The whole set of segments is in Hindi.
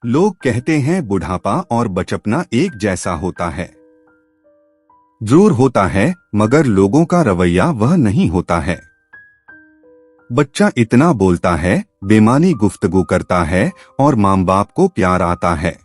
लोग कहते हैं बुढ़ापा और बचपना एक जैसा होता है। जरूर होता है, मगर लोगों का रवैया वह नहीं होता है। बच्चा इतना बोलता है, बेमानी गुफ्तगू करता है और माँ बाप को प्यार आता है।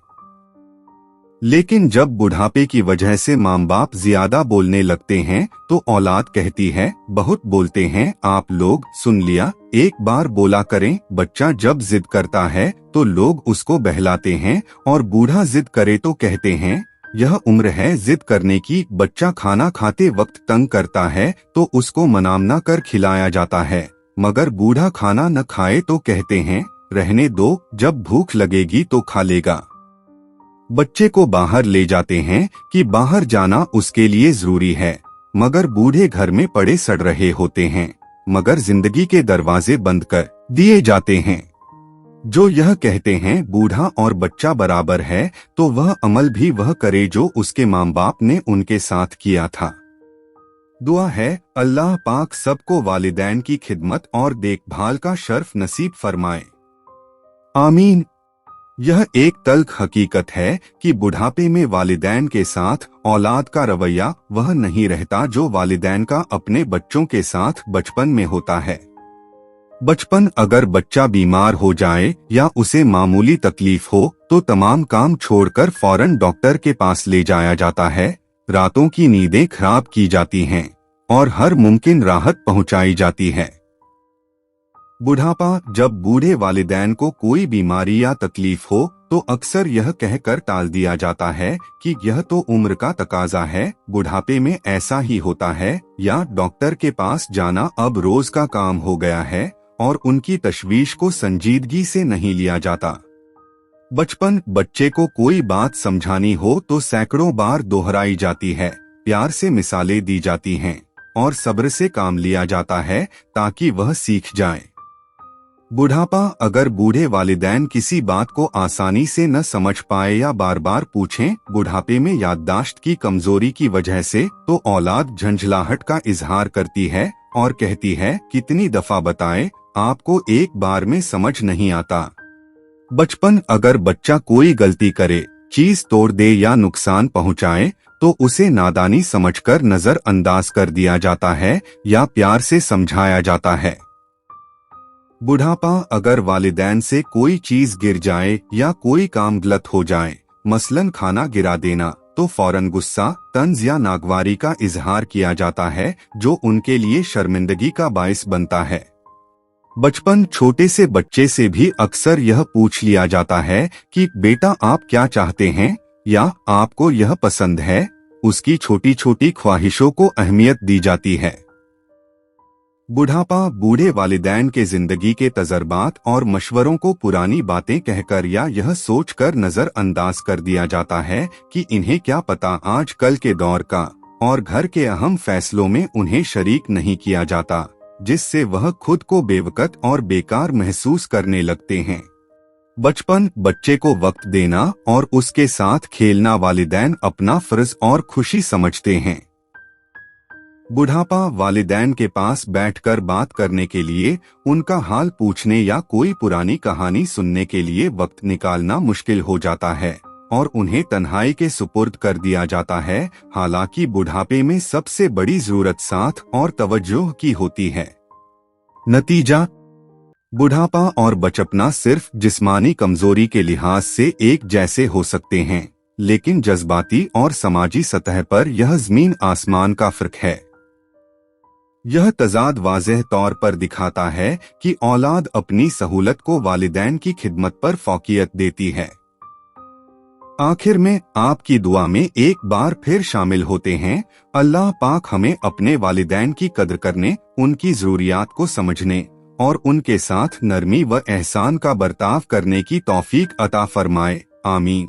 लेकिन जब बुढ़ापे की वजह से माँ बाप ज्यादा बोलने लगते हैं तो औलाद कहती है, बहुत बोलते हैं आप लोग, सुन लिया, एक बार बोला करें। बच्चा जब जिद करता है तो लोग उसको बहलाते हैं और बूढ़ा जिद करे तो कहते हैं, यह उम्र है जिद करने की। बच्चा खाना खाते वक्त तंग करता है तो उसको मनामना कर खिलाया जाता है, मगर बूढ़ा खाना न खाए तो कहते हैं, रहने दो, जब भूख लगेगी तो खा लेगा। बच्चे को बाहर ले जाते हैं कि बाहर जाना उसके लिए जरूरी है, मगर बूढ़े घर में पड़े सड़ रहे होते हैं, मगर जिंदगी के दरवाजे बंद कर दिए जाते हैं। जो यह कहते हैं बूढ़ा और बच्चा बराबर है, तो वह अमल भी वह करे जो उसके माँ बाप ने उनके साथ किया था। दुआ है, अल्लाह पाक सबको वालिदैन की खिदमत और देखभाल का शर्फ नसीब फरमाए। आमीन। यह एक तल्ख हकीकत है कि बुढ़ापे में वालिदैन के साथ औलाद का रवैया वह नहीं रहता जो वालिदैन का अपने बच्चों के साथ बचपन में होता है। बचपन अगर बच्चा बीमार हो जाए या उसे मामूली तकलीफ हो तो तमाम काम छोड़कर फौरन डॉक्टर के पास ले जाया जाता है। रातों की नींदें खराब की जाती हैं और हर मुमकिन राहत पहुंचाई जाती है। बुढ़ापा जब बूढ़े वालिदैन को कोई बीमारी या तकलीफ हो तो अक्सर यह कहकर टाल दिया जाता है कि यह तो उम्र का तकाजा है, बुढ़ापे में ऐसा ही होता है, या डॉक्टर के पास जाना अब रोज का काम हो गया है, और उनकी तशवीश को संजीदगी से नहीं लिया जाता। बचपन बच्चे को कोई बात समझानी हो तो सैकड़ों बार दोहराई जाती है, प्यार से मिसालें दी जाती हैं और सब्र से काम लिया जाता है ताकि वह सीख जाए। बुढ़ापा अगर बूढ़े वालिदैन किसी बात को आसानी से न समझ पाए या बार बार पूछें, बुढ़ापे में याददाश्त की कमजोरी की वजह से, तो औलाद झंझलाहट का इजहार करती है और कहती है, कितनी दफा बताएं, आपको एक बार में समझ नहीं आता। बचपन अगर बच्चा कोई गलती करे, चीज तोड़ दे या नुकसान पहुंचाए तो उसे नादानी समझकर नजरअंदाज कर दिया जाता है या प्यार से समझाया जाता है। बुढ़ापा अगर वालिदैन से कोई चीज गिर जाए या कोई काम गलत हो जाए, मसलन खाना गिरा देना, तो फौरन गुस्सा, तंज या नागवारी का इजहार किया जाता है जो उनके लिए शर्मिंदगी का बायस बनता है। बचपन छोटे से बच्चे से भी अक्सर यह पूछ लिया जाता है कि बेटा आप क्या चाहते हैं या आपको यह पसंद है। उसकी छोटी छोटी ख्वाहिशों को अहमियत दी जाती है। बुढ़ापा बूढ़े वालिदैन के जिंदगी के तजर्बात और मशवरों को पुरानी बातें कहकर या यह सोचकर नजरअंदाज कर दिया जाता है कि इन्हें क्या पता आजकल के दौर का, और घर के अहम फैसलों में उन्हें शरीक नहीं किया जाता, जिससे वह खुद को बेवकत और बेकार महसूस करने लगते हैं। बचपन बच्चे को वक्त देना और उसके साथ खेलना वालिदैन अपना फर्ज और खुशी समझते हैं। बुढ़ापा वालिदैन के पास बैठकर बात करने के लिए, उनका हाल पूछने या कोई पुरानी कहानी सुनने के लिए वक्त निकालना मुश्किल हो जाता है और उन्हें तन्हाई के सुपुर्द कर दिया जाता है। हालांकि बुढ़ापे में सबसे बड़ी जरूरत साथ और तवज्जो की होती है। नतीजा, बुढ़ापा और बचपना सिर्फ जिस्मानी कमजोरी के लिहाज से एक जैसे हो सकते हैं, लेकिन जज्बाती और समाजी सतह पर यह जमीन आसमान का फर्क है। यह तजाद वाज़ेह तौर पर दिखाता है कि औलाद अपनी सहूलत को वालिदैन की खिदमत पर फौकियत देती है। आखिर में आपकी दुआ में एक बार फिर शामिल होते हैं। अल्लाह पाक हमें अपने वालिदैन की कद्र करने, उनकी जरूरियात को समझने और उनके साथ नरमी व एहसान का बर्ताव करने की तौफीक अता फरमाए। आमीन।